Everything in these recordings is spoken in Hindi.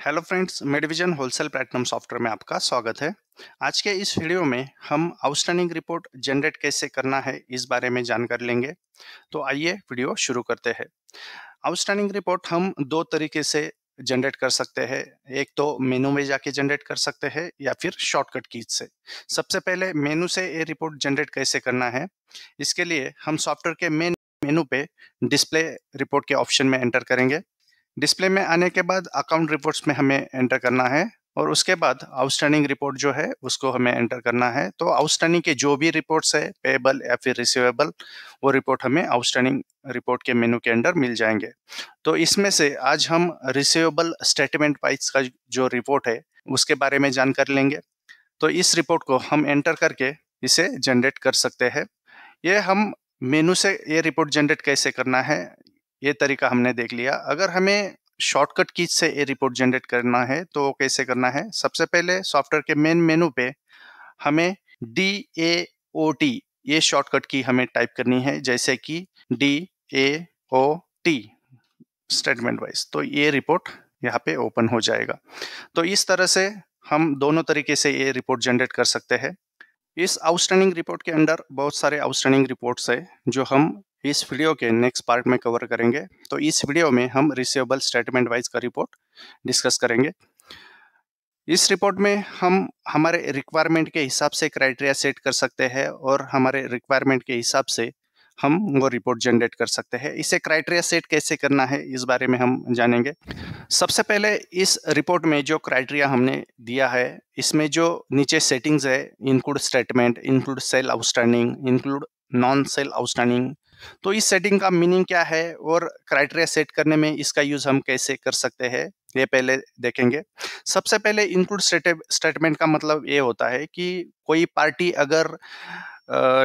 Hello friends, Medivision wholesale platinum software में आपका स्वागत है। आज के इस वीडियो में हम आउटस्टैंडिंग रिपोर्ट जनरेट कैसे करना है इस बारे में जानकारी लेंगे। तो आइए वीडियो शुरू करते हैं। आउटस्टैंडिंग रिपोर्ट हम दो तरीके से जनरेट कर सकते हैं। एक तो मेनू में जाके जनरेट कर सकते हैं या फिर शॉर्टकट कीज से। सबसे पहले मेनू से ये रिपोर्ट जनरेट कैसे करना है, इसके लिए हम सॉफ्टवेयर के मेन मेनू पे डिस्प्ले रिपोर्ट के ऑप्शन में एंटर करेंगे। डिस्प्ले में आने के बाद अकाउंट रिपोर्ट्स में हमें एंटर करना है और उसके बाद आउटस्टैंडिंग रिपोर्ट जो है उसको हमें एंटर करना है। तो आउटस्टैंडिंग के जो भी रिपोर्ट्स है, पेएबल या फिर रिसीवेबल, वो रिपोर्ट हमें आउटस्टैंडिंग रिपोर्ट के मेनू के अंदर मिल जाएंगे। तो इसमें से आज हम रिसीवेबल स्टेटमेंट वाइज का जो रिपोर्ट है उसके बारे में जानकारी लेंगे। तो इस रिपोर्ट को हम एंटर करके इसे जनरेट कर सकते हैं। ये हम मेनू से ये रिपोर्ट जनरेट कैसे करना है, ये तरीका हमने देख लिया। अगर हमें शॉर्टकट कीज से ये रिपोर्ट जनरेट करना है तो कैसे करना है। सबसे पहले सॉफ्टवेयर के मेन मेनू पे हमें DAOT ये शॉर्टकट की हमें टाइप करनी है, जैसे कि DAOT स्टेटमेंट वाइज। तो ये रिपोर्ट यहाँ पे ओपन हो जाएगा। तो इस तरह से हम दोनों तरीके से ये रिपोर्ट जनरेट कर सकते हैं। इस आउटस्टैंडिंग रिपोर्ट के अंदर बहुत सारे आउटस्टैंडिंग रिपोर्ट्स है जो हम इस वीडियो के नेक्स्ट पार्ट में कवर करेंगे। तो इस वीडियो में हम रिसीवेबल स्टेटमेंट वाइज का रिपोर्ट डिस्कस करेंगे। इस रिपोर्ट में हम हमारे रिक्वायरमेंट के हिसाब से क्राइटेरिया सेट कर सकते हैं और हमारे रिक्वायरमेंट के हिसाब से हम वो रिपोर्ट जनरेट कर सकते हैं। इसे क्राइटेरिया सेट कैसे करना है इस बारे में हम जानेंगे। सबसे पहले इस रिपोर्ट में जो क्राइटेरिया हमने दिया है, इसमें जो नीचे सेटिंग्स है, include statement, include sale outstanding, include non sale outstanding. तो इस सेटिंग का मीनिंग क्या है और क्राइटेरिया सेट करने में इसका यूज हम कैसे कर सकते हैं, ये पहले देखेंगे। सबसे पहले इंक्लूड स्टेटमेंट का मतलब ये होता है कि कोई पार्टी अगर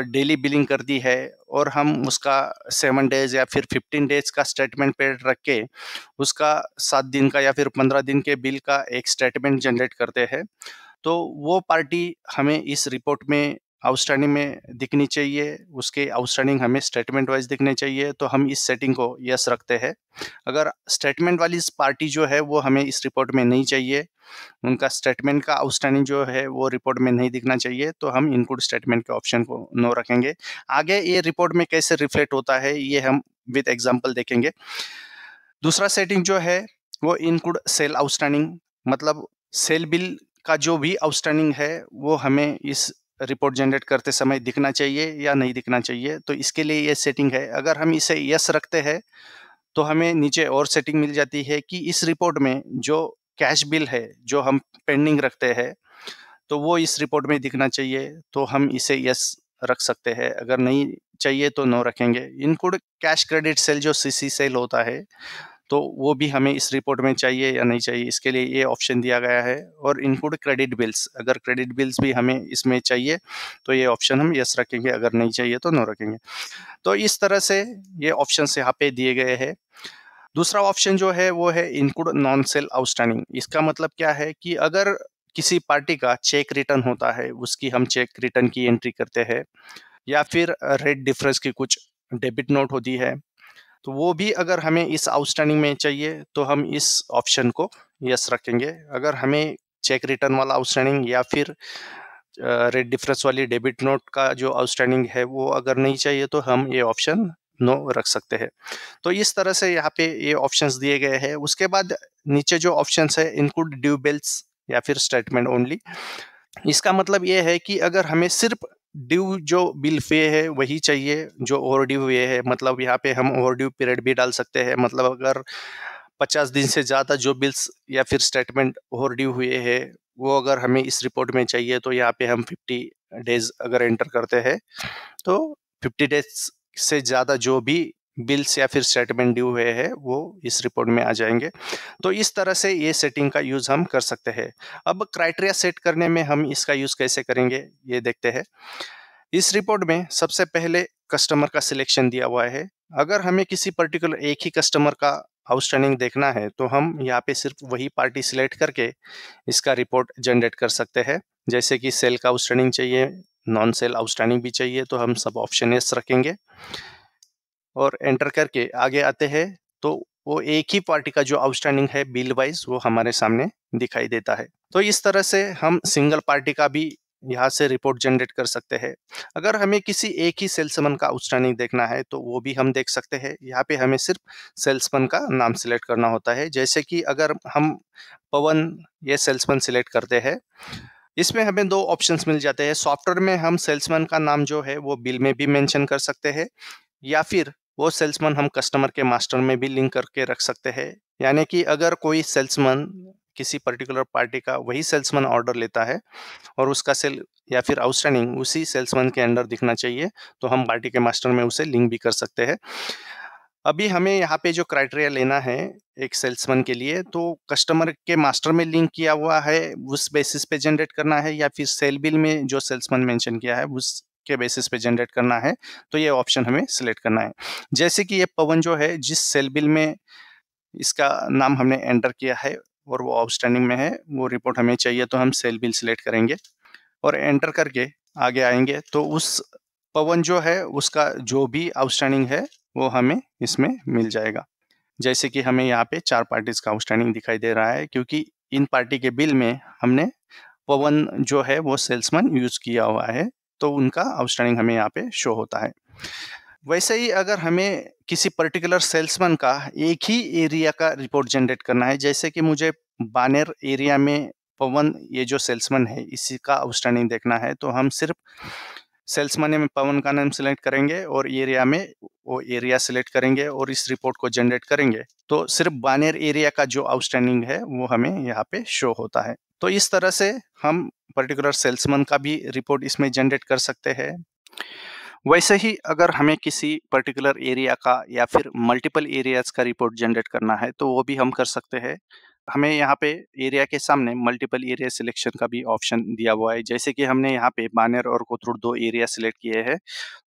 डेली बिलिंग करती है और हम उसका 7 डेज या फिर 15 डेज का स्टेटमेंट पे रख के उसका 7 दिन का या फिर 15 दिन के बिल का एक स्टेटमेंट जनरेट करते हैं, तो वो पार्टी हमें इस रिपोर्ट में आउटस्टैंडिंग में दिखनी चाहिए। उसके आउटस्टैंडिंग हमें स्टेटमेंट वाइज दिखने चाहिए। तो हम इस सेटिंग को यस रखते हैं। अगर स्टेटमेंट वाली पार्टी जो है वो हमें इस रिपोर्ट में नहीं चाहिए, उनका स्टेटमेंट का आउटस्टैंडिंग जो है वो रिपोर्ट में नहीं दिखना चाहिए, तो हम इंक्लूड स्टेटमेंट के ऑप्शन को नो रखेंगे। आगे ये रिपोर्ट में कैसे रिफ्लेक्ट होता है ये हम विद एग्जांपल देखेंगे। दूसरा सेटिंग जो है वो इंक्लूड सेल आउटस्टैंडिंग, मतलब सेल बिल का जो भी आउटस्टैंडिंग है वो हमें इस रिपोर्ट जनरेट करते समय दिखना चाहिए या नहीं दिखना चाहिए। तो इसके लिए ये सेटिंग है। अगर हम इसे यस रखते हैं तो हमें नीचे और सेटिंग मिल जाती है कि इस रिपोर्ट में जो कैश बिल है जो हम पेंडिंग रखते हैं तो वो इस रिपोर्ट में दिखना चाहिए। तो हम इसे यस रख सकते हैं। अगर नहीं चाहिए तो नो रखेंगे। इंक्लूड कैश क्रेडिट सेल जो CC सेल होता है तो वो भी हमें इस रिपोर्ट में चाहिए या नहीं चाहिए, इसके लिए ये ऑप्शन दिया गया है। और इंक्लूड क्रेडिट बिल्स, अगर क्रेडिट बिल्स भी हमें इसमें चाहिए तो ये ऑप्शन हम यस रखेंगे, अगर नहीं चाहिए तो नो रखेंगे। तो इस तरह से ये ऑप्शंस यहाँ पे दिए गए हैं। दूसरा ऑप्शन जो है वो है इंक्लूड नॉन सेल आउटस्टैंडिंग। इसका मतलब क्या है कि अगर किसी पार्टी का चेक रिटर्न होता है, उसकी हम चेक रिटर्न की एंट्री करते हैं, या फिर रेट डिफरेंस की कुछ डेबिट नोट होती है, तो वो भी अगर हमें इस आउटस्टैंडिंग में चाहिए तो हम इस ऑप्शन को यस रखेंगे। अगर हमें चेक रिटर्न वाला आउटस्टैंडिंग या फिर रेट डिफरेंस वाली डेबिट नोट का जो आउटस्टैंडिंग है वो अगर नहीं चाहिए तो हम ये ऑप्शन नो रख सकते हैं। तो इस तरह से यहाँ पे ये ऑप्शंस दिए गए हैं। उसके बाद नीचे जो ऑप्शंस है इंक्लूड ड्यू बिल्स या फिर स्टेटमेंट ओनली। इसका मतलब ये है कि अगर हमें सिर्फ ड्यू जो बिल पे है वही चाहिए जो ओवर ड्यू हुए है, मतलब यहाँ पे हम ओवर ड्यू पीरियड भी डाल सकते हैं। मतलब अगर 50 दिन से ज़्यादा जो बिल्स या फिर स्टेटमेंट ओवर ड्यू हुए हैं वो अगर हमें इस रिपोर्ट में चाहिए तो यहाँ पे हम 50 डेज अगर एंटर करते हैं तो 50 डेज से ज़्यादा जो भी बिल्स या फिर स्टेटमेंट ड्यू हुए हैं वो इस रिपोर्ट में आ जाएंगे। तो इस तरह से ये सेटिंग का यूज़ हम कर सकते हैं। अब क्राइटेरिया सेट करने में हम इसका यूज़ कैसे करेंगे ये देखते हैं। इस रिपोर्ट में सबसे पहले कस्टमर का सिलेक्शन दिया हुआ है। अगर हमें किसी पर्टिकुलर एक ही कस्टमर का आउटस्टैंडिंग देखना है तो हम यहाँ पे सिर्फ वही पार्टी सिलेक्ट करके इसका रिपोर्ट जनरेट कर सकते हैं। जैसे कि सेल का आउटस्टैंडिंग चाहिए, नॉन सेल आउटस्टैंडिंग भी चाहिए, तो हम सब ऑप्शन यस रखेंगे और एंटर करके आगे आते हैं। तो वो एक ही पार्टी का जो आउटस्टैंडिंग है बिल वाइज वो हमारे सामने दिखाई देता है। तो इस तरह से हम सिंगल पार्टी का भी यहाँ से रिपोर्ट जनरेट कर सकते हैं। अगर हमें किसी एक ही सेल्समैन का आउटस्टैंडिंग देखना है तो वो भी हम देख सकते हैं। यहाँ पे हमें सिर्फ सेल्समैन का नाम सिलेक्ट करना होता है। जैसे कि अगर हम पवन ये सेल्समैन सिलेक्ट करते हैं, इसमें हमें 2 ऑप्शंस मिल जाते हैं। सॉफ्टवेयर में हम सेल्समैन का नाम जो है वो बिल में भी मेंशन कर सकते हैं, या फिर वो सेल्समैन हम कस्टमर के मास्टर में भी लिंक करके रख सकते हैं। यानी कि अगर कोई सेल्समैन किसी पर्टिकुलर पार्टी का वही सेल्समैन ऑर्डर लेता है और उसका सेल या फिर आउटस्टैंडिंग उसी सेल्समैन के अंडर दिखना चाहिए, तो हम पार्टी के मास्टर में उसे लिंक भी कर सकते हैं। अभी हमें यहाँ पे जो क्राइटेरिया लेना है एक सेल्समैन के लिए, तो कस्टमर के मास्टर में लिंक किया हुआ है, उस बेसिस पे जनरेट करना है, या फिर सेल बिल में जो सेल्समैन मेंशन किया है उसके बेसिस पे जनरेट करना है, तो ये ऑप्शन हमें सिलेक्ट करना है। जैसे कि ये पवन जो है, जिस सेल बिल में इसका नाम हमने एंटर किया है और वो आउटस्टैंडिंग में है, वो रिपोर्ट हमें चाहिए, तो हम सेल बिल सिलेक्ट करेंगे और एंटर करके आगे आएंगे। तो उस पवन जो है उसका जो भी आउटस्टैंडिंग है वो हमें इसमें मिल जाएगा। जैसे कि हमें यहाँ पे 4 पार्टीज का आउटस्टैंडिंग दिखाई दे रहा है, क्योंकि इन पार्टी के बिल में हमने पवन जो है वो सेल्समैन यूज किया हुआ है, तो उनका आउटस्टैंडिंग हमें यहाँ पे शो होता है। वैसे ही अगर हमें किसी पर्टिकुलर सेल्समैन का एक ही एरिया का रिपोर्ट जनरेट करना है, जैसे कि मुझे बानेर एरिया में पवन ये जो सेल्समैन है इसी का आउटस्टैंडिंग देखना है, तो हम सिर्फ सेल्समैन में पवन का नाम सिलेक्ट करेंगे और एरिया में वो एरिया सिलेक्ट करेंगे और इस रिपोर्ट को जनरेट करेंगे, तो सिर्फ बानेर एरिया का जो आउटस्टैंडिंग है वो हमें यहाँ पे शो होता है। तो इस तरह से हम पर्टिकुलर सेल्समैन का भी रिपोर्ट इसमें जनरेट कर सकते हैं। वैसे ही अगर हमें किसी पर्टिकुलर एरिया का या फिर मल्टीपल एरियाज का रिपोर्ट जनरेट करना है, तो वो भी हम कर सकते हैं। हमें यहाँ पे एरिया के सामने मल्टीपल एरिया सिलेक्शन का भी ऑप्शन दिया हुआ है। जैसे कि हमने यहाँ पे बानेर और कोथरूड 2 एरिया सिलेक्ट किए हैं,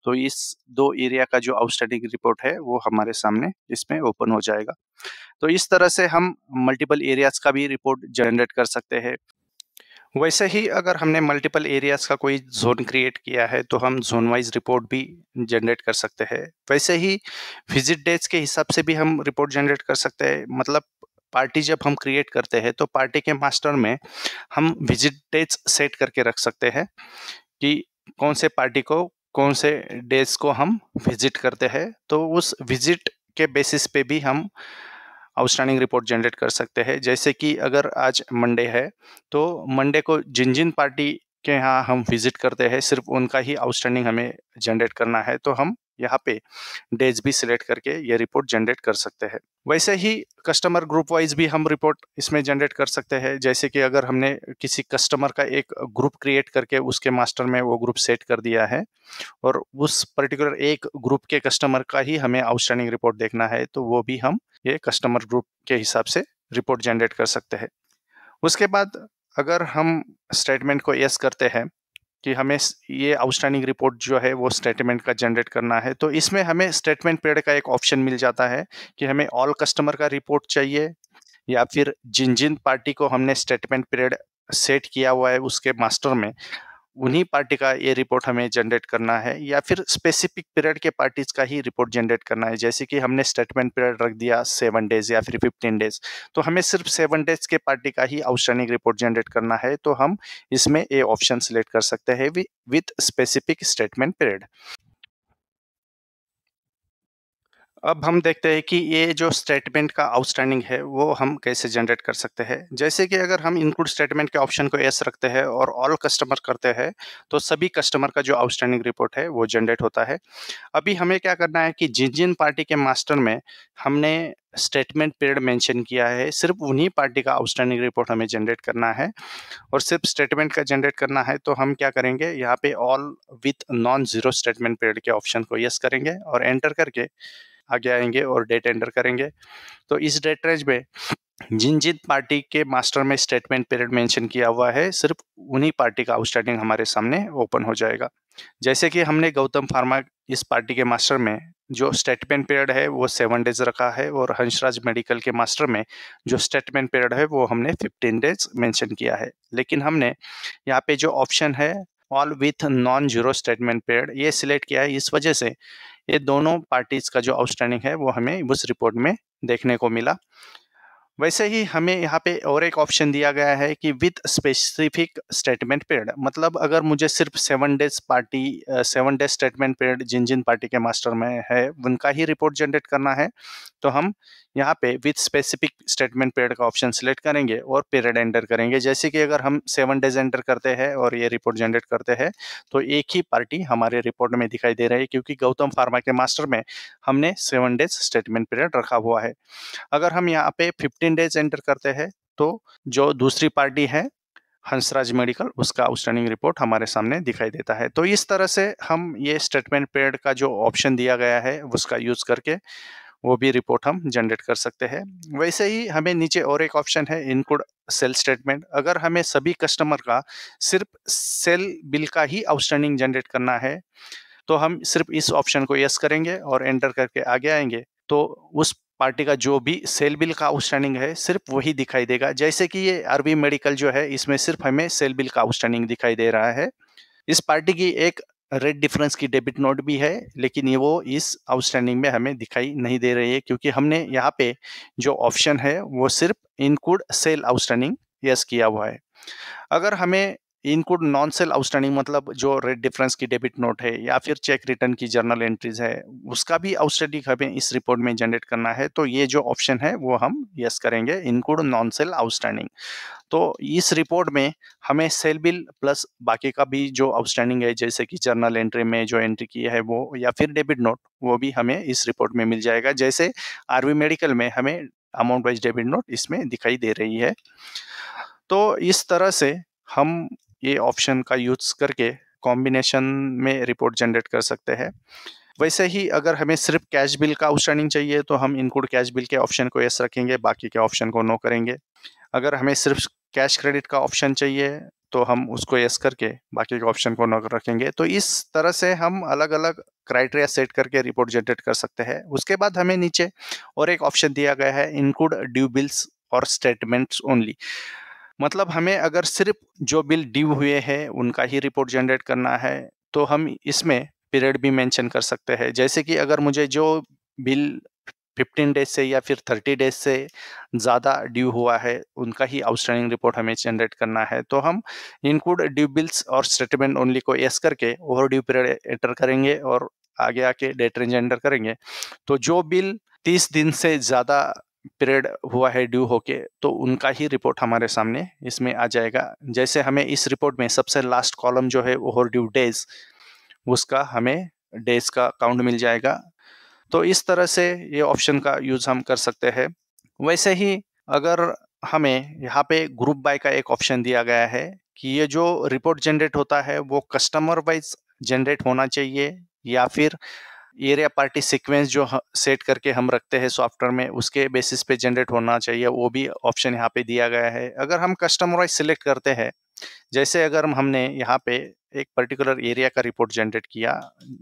तो इस 2 एरिया का जो आउटस्टैंडिंग रिपोर्ट है वो हमारे सामने इसमें ओपन हो जाएगा। तो इस तरह से हम मल्टीपल एरियाज का भी रिपोर्ट जनरेट कर सकते हैं। वैसे ही अगर हमने मल्टीपल एरियाज का कोई जोन क्रिएट किया है, तो हम जोन वाइज रिपोर्ट भी जनरेट कर सकते हैं। वैसे ही विजिट डेट्स के हिसाब से भी हम रिपोर्ट जनरेट कर सकते हैं। मतलब पार्टी जब हम क्रिएट करते हैं, तो पार्टी के मास्टर में हम विजिट डेट्स सेट करके रख सकते हैं कि कौन से पार्टी को कौन से डेज को हम विजिट करते हैं। तो उस विजिट के बेसिस पे भी हम आउटस्टैंडिंग रिपोर्ट जनरेट कर सकते हैं। जैसे कि अगर आज मंडे है, तो मंडे को जिन जिन पार्टी के यहाँ हम विजिट करते हैं, सिर्फ उनका ही आउटस्टैंडिंग हमें जनरेट करना है, तो हम यहाँ पे डेज भी सिलेक्ट करके ये रिपोर्ट जनरेट कर सकते हैं। वैसे ही कस्टमर ग्रुप वाइज भी हम रिपोर्ट इसमें जनरेट कर सकते हैं। जैसे कि अगर हमने किसी कस्टमर का एक ग्रुप क्रिएट करके उसके मास्टर में वो ग्रुप सेट कर दिया है और उस पर्टिकुलर एक ग्रुप के कस्टमर का ही हमें आउटस्टैंडिंग रिपोर्ट देखना है, तो वो भी हम ये कस्टमर ग्रुप के हिसाब से रिपोर्ट जनरेट कर सकते हैं। उसके बाद अगर हम स्टेटमेंट को यस करते हैं कि हमें ये आउटस्टैंडिंग रिपोर्ट जो है वो स्टेटमेंट का जनरेट करना है, तो इसमें हमें स्टेटमेंट पीरियड का एक ऑप्शन मिल जाता है कि हमें ऑल कस्टमर का रिपोर्ट चाहिए, या फिर जिन जिन पार्टी को हमने स्टेटमेंट पीरियड सेट किया हुआ है उसके मास्टर में, उन्हीं पार्टी का ये रिपोर्ट हमें जनरेट करना है, या फिर स्पेसिफिक पीरियड के पार्टीज का ही रिपोर्ट जनरेट करना है। जैसे कि हमने स्टेटमेंट पीरियड रख दिया 7 डेज या फिर 15 डेज, तो हमें सिर्फ 7 डेज के पार्टी का ही आउटस्टैंडिंग रिपोर्ट जनरेट करना है, तो हम इसमें ये ऑप्शन सिलेक्ट कर सकते हैं विथ स्पेसिफिक स्टेटमेंट पीरियड। अब हम देखते हैं कि ये जो स्टेटमेंट का आउटस्टैंडिंग है वो हम कैसे जनरेट कर सकते हैं। जैसे कि अगर हम इंक्लूड स्टेटमेंट के ऑप्शन को यस रखते हैं और ऑल कस्टमर करते हैं, तो सभी कस्टमर का जो आउटस्टैंडिंग रिपोर्ट है वो जनरेट होता है। अभी हमें क्या करना है कि जिन जिन पार्टी के मास्टर में हमने स्टेटमेंट पीरियड मेंशन किया है, सिर्फ उन्हीं पार्टी का आउटस्टैंडिंग रिपोर्ट हमें जनरेट करना है और सिर्फ स्टेटमेंट का जनरेट करना है। तो हम क्या करेंगे, यहाँ पे all with non zero statement period के ऑप्शन को यस करेंगे और एंटर करके आगे आएंगे और डेट एंटर करेंगे। तो इस डेट रेंज में जिन जिन पार्टी के मास्टर में स्टेटमेंट पीरियड मेंशन किया हुआ है, सिर्फ उन्हीं पार्टी का आउटस्टैंडिंग हमारे सामने ओपन हो जाएगा। जैसे कि हमने गौतम फार्मा इस पार्टी के मास्टर में जो स्टेटमेंट पीरियड है वो 7 डेज रखा है, और हंसराज मेडिकल के मास्टर में जो स्टेटमेंट पीरियड है वो हमने 15 डेज मेंशन किया है। लेकिन हमने यहाँ पे जो ऑप्शन है all with non zero statement period ये सिलेक्ट किया है, इस वजह से ये दोनों पार्टीज का जो आउटस्टैंडिंग है वो हमें उस रिपोर्ट में देखने को मिला। वैसे ही हमें यहाँ पे और एक ऑप्शन दिया गया है कि विद स्पेसिफिक स्टेटमेंट पीरियड, मतलब अगर मुझे सिर्फ 7 डेज स्टेटमेंट पीरियड जिन जिन पार्टी के मास्टर में है उनका ही रिपोर्ट जनरेट करना है, तो हम यहाँ पे विद स्पेसिफिक स्टेटमेंट पीरियड का ऑप्शन सिलेक्ट करेंगे और पीरियड एंटर करेंगे। जैसे कि अगर हम 7 डेज एंटर करते हैं और ये रिपोर्ट जनरेट करते हैं तो एक ही पार्टी हमारे रिपोर्ट में दिखाई दे रही है, क्योंकि गौतम फार्मा के मास्टर में हमने 7 डेज स्टेटमेंट पीरियड रखा हुआ है। अगर हम यहाँ पे 15 डेज एंटर करते हैं तो जो दूसरी पार्टी है हंसराज मेडिकल, उसका आउटस्टैंडिंग रिपोर्ट हमारे सामने दिखाई देता है। तो इस तरह से हम ये स्टेटमेंट पीरियड का जो ऑप्शन दिया गया है उसका यूज करके वो भी रिपोर्ट हम जनरेट कर सकते हैं। वैसे ही हमें नीचे और एक ऑप्शन है इनक्लूड सेल स्टेटमेंट। अगर हमें सभी कस्टमर का सिर्फ सेल बिल का ही आउटस्टैंडिंग जनरेट करना है तो हम सिर्फ इस ऑप्शन को यस करेंगे और एंटर करके आगे आएंगे, तो उस पार्टी का जो भी सेल बिल का आउटस्टैंडिंग है सिर्फ वही दिखाई देगा। जैसे कि ये आरबी मेडिकल जो है इसमें सिर्फ हमें सेल बिल का आउटस्टैंडिंग दिखाई दे रहा है। इस पार्टी की एक रेड डिफरेंस की डेबिट नोट भी है, लेकिन ये वो इस आउटस्टैंडिंग में हमें दिखाई नहीं दे रही है, क्योंकि हमने यहाँ पे जो ऑप्शन है वो सिर्फ इनक्लूड सेल आउटस्टैंडिंग यस किया हुआ है। अगर हमें इनक्लूड नॉन सेल आउटस्टैंडिंग, मतलब जो रेड डिफरेंस की डेबिट नोट है या फिर चेक रिटर्न की जर्नल एंट्रीज है, उसका भी आउटस्टैंडिंग हमें इस रिपोर्ट में जनरेट करना है, तो ये जो ऑप्शन है वो हम यस करेंगे, इनक्लूड नॉन सेल आउटस्टैंडिंग। तो इस रिपोर्ट में हमें सेल बिल प्लस बाकी का भी जो आउटस्टैंडिंग है, जैसे कि जर्नल एंट्री में जो एंट्री की है वो, या फिर डेबिट नोट, वो भी हमें इस रिपोर्ट में मिल जाएगा। जैसे आरवी मेडिकल में हमें अमाउंट वाइज डेबिट नोट इसमें दिखाई दे रही है। तो इस तरह से हम ये ऑप्शन का यूज करके कॉम्बिनेशन में रिपोर्ट जनरेट कर सकते हैं। वैसे ही अगर हमें सिर्फ कैश बिल का आउटस्टैंडिंग चाहिए तो हम इनक्लूड कैश बिल के ऑप्शन को यस रखेंगे, बाकी के ऑप्शन को नो करेंगे। अगर हमें सिर्फ कैश क्रेडिट का ऑप्शन चाहिए तो हम उसको यस करके बाकी के ऑप्शन को नो रखेंगे। तो इस तरह से हम अलग अलग क्राइटेरिया सेट करके रिपोर्ट जनरेट कर सकते हैं। उसके बाद हमें नीचे और एक ऑप्शन दिया गया है इनक्लूड ड्यू बिल्स और स्टेटमेंट्स ओनली, मतलब हमें अगर सिर्फ जो बिल ड्यू हुए हैं उनका ही रिपोर्ट जनरेट करना है तो हम इसमें पीरियड भी मेंशन कर सकते हैं। जैसे कि अगर मुझे जो बिल 15 डेज से या फिर 30 डेज से ज़्यादा ड्यू हुआ है उनका ही आउटस्टैंडिंग रिपोर्ट हमें जनरेट करना है, तो हम इनक्लूड ड्यू बिल्स और स्टेटमेंट ओनली को यस करके ओवर ड्यू पीरियड एंटर करेंगे और आगे आके डेट रेंज एंटर करेंगे। तो जो बिल 30 दिन से ज़्यादा पीरियड हुआ है ड्यू होके तो उनका ही रिपोर्ट हमारे सामने इसमें आ जाएगा। जैसे हमें इस रिपोर्ट में सबसे लास्ट कॉलम जो है ओवर ड्यू डेज, उसका हमें डेज का काउंट मिल जाएगा। तो इस तरह से ये ऑप्शन का यूज हम कर सकते हैं। वैसे ही अगर हमें यहाँ पे ग्रुप बाय का एक ऑप्शन दिया गया है कि ये जो रिपोर्ट जनरेट होता है वो कस्टमर वाइज जनरेट होना चाहिए या फिर एरिया पार्टी सीक्वेंस जो सेट करके हम रखते हैं सॉफ्टवेयर में उसके बेसिस पे जनरेट होना चाहिए, वो भी ऑप्शन यहाँ पे दिया गया है। अगर हम कस्टमर वाइज सिलेक्ट करते हैं, जैसे अगर हमने यहाँ पे एक पर्टिकुलर एरिया का रिपोर्ट जनरेट किया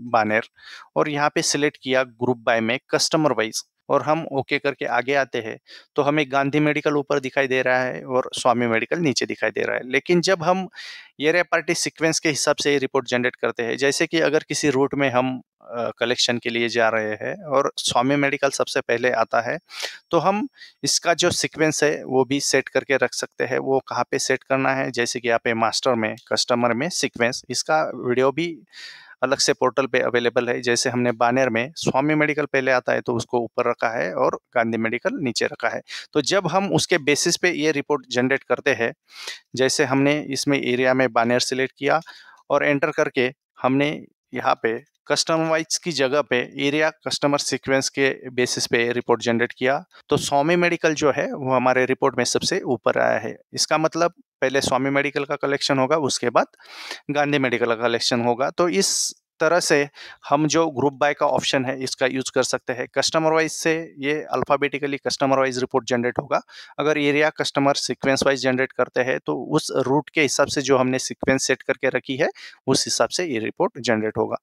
बानेर और यहाँ पे सिलेक्ट किया ग्रुप बाय में कस्टमर वाइज और हम ओके करके आगे आते हैं, तो हमें गांधी मेडिकल ऊपर दिखाई दे रहा है और स्वामी मेडिकल नीचे दिखाई दे रहा है। लेकिन जब हम एरिया पार्टी सीक्वेंस के हिसाब से रिपोर्ट जनरेट करते हैं, जैसे कि अगर किसी रूट में हम कलेक्शन के लिए जा रहे हैं और स्वामी मेडिकल सबसे पहले आता है, तो हम इसका जो सीक्वेंस है वो भी सेट करके रख सकते हैं। वो कहाँ पे सेट करना है, जैसे कि यहाँ पे मास्टर में कस्टमर में सीक्वेंस, इसका वीडियो भी अलग से पोर्टल पे अवेलेबल है। जैसे हमने बानेर में स्वामी मेडिकल पहले आता है तो उसको ऊपर रखा है और गांधी मेडिकल नीचे रखा है। तो जब हम उसके बेसिस पे ये रिपोर्ट जनरेट करते हैं, जैसे हमने इसमें एरिया में बानेर सिलेक्ट किया और एंटर करके हमने यहाँ पे कस्टमर वाइज की जगह पे एरिया कस्टमर सीक्वेंस के बेसिस पे रिपोर्ट जनरेट किया, तो स्वामी मेडिकल जो है वो हमारे रिपोर्ट में सबसे ऊपर आया है। इसका मतलब पहले स्वामी मेडिकल का कलेक्शन होगा, उसके बाद गांधी मेडिकल का कलेक्शन होगा। तो इस तरह से हम जो ग्रुप बाय का ऑप्शन है इसका यूज कर सकते हैं। कस्टमर वाइज से ये alphabetically customer wise report generate होगा। अगर area customer sequence wise generate करते हैं तो उस रूट के हिसाब से जो हमने सीक्वेंस सेट करके रखी है उस हिसाब से ये रिपोर्ट जनरेट होगा।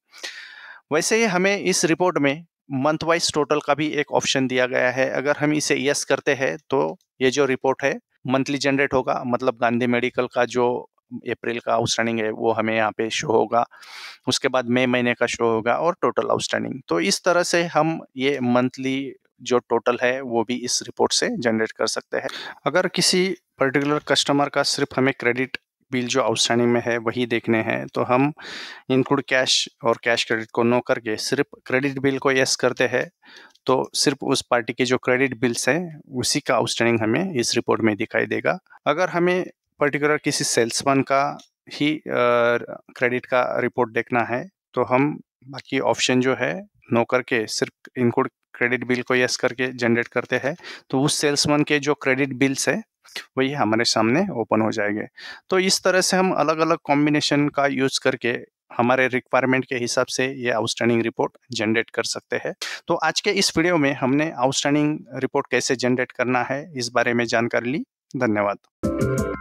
वैसे ही हमें इस रिपोर्ट में मंथ वाइज टोटल का भी एक ऑप्शन दिया गया है। अगर हम इसे यस करते हैं तो ये जो रिपोर्ट है मंथली जनरेट होगा, मतलब गांधी मेडिकल का जो अप्रैल का आउटस्टैंडिंग है वो हमें यहाँ पे शो होगा, उसके बाद मई महीने का शो होगा और टोटल आउटस्टैंडिंग। तो इस तरह से हम ये मंथली जो टोटल है वो भी इस रिपोर्ट से जनरेट कर सकते हैं। अगर किसी पर्टिकुलर कस्टमर का सिर्फ हमें क्रेडिट बिल जो आउटस्टैंडिंग में है वही देखने हैं, तो हम इंक्लूड कैश और कैश क्रेडिट को नो करके सिर्फ क्रेडिट बिल को यस करते हैं, तो सिर्फ उस पार्टी के जो क्रेडिट बिल्स हैं उसी का आउटस्टैंडिंग हमें इस रिपोर्ट में दिखाई देगा। अगर हमें पर्टिकुलर किसी सेल्समैन का ही क्रेडिट का रिपोर्ट देखना है, तो हम बाकी ऑप्शन जो है नो करके सिर्फ इंक्लूड क्रेडिट बिल को यस करके जनरेट करते हैं, तो उस सेल्समैन के जो क्रेडिट बिल्स है वही हमारे सामने ओपन हो जाएंगे। तो इस तरह से हम अलग-अलग कॉम्बिनेशन का यूज़ करके हमारे रिक्वायरमेंट के हिसाब से ये आउटस्टैंडिंग रिपोर्ट जनरेट कर सकते हैं। तो आज के इस वीडियो में हमने आउटस्टैंडिंग रिपोर्ट कैसे जनरेट करना है इस बारे में जानकारी ली। धन्यवाद।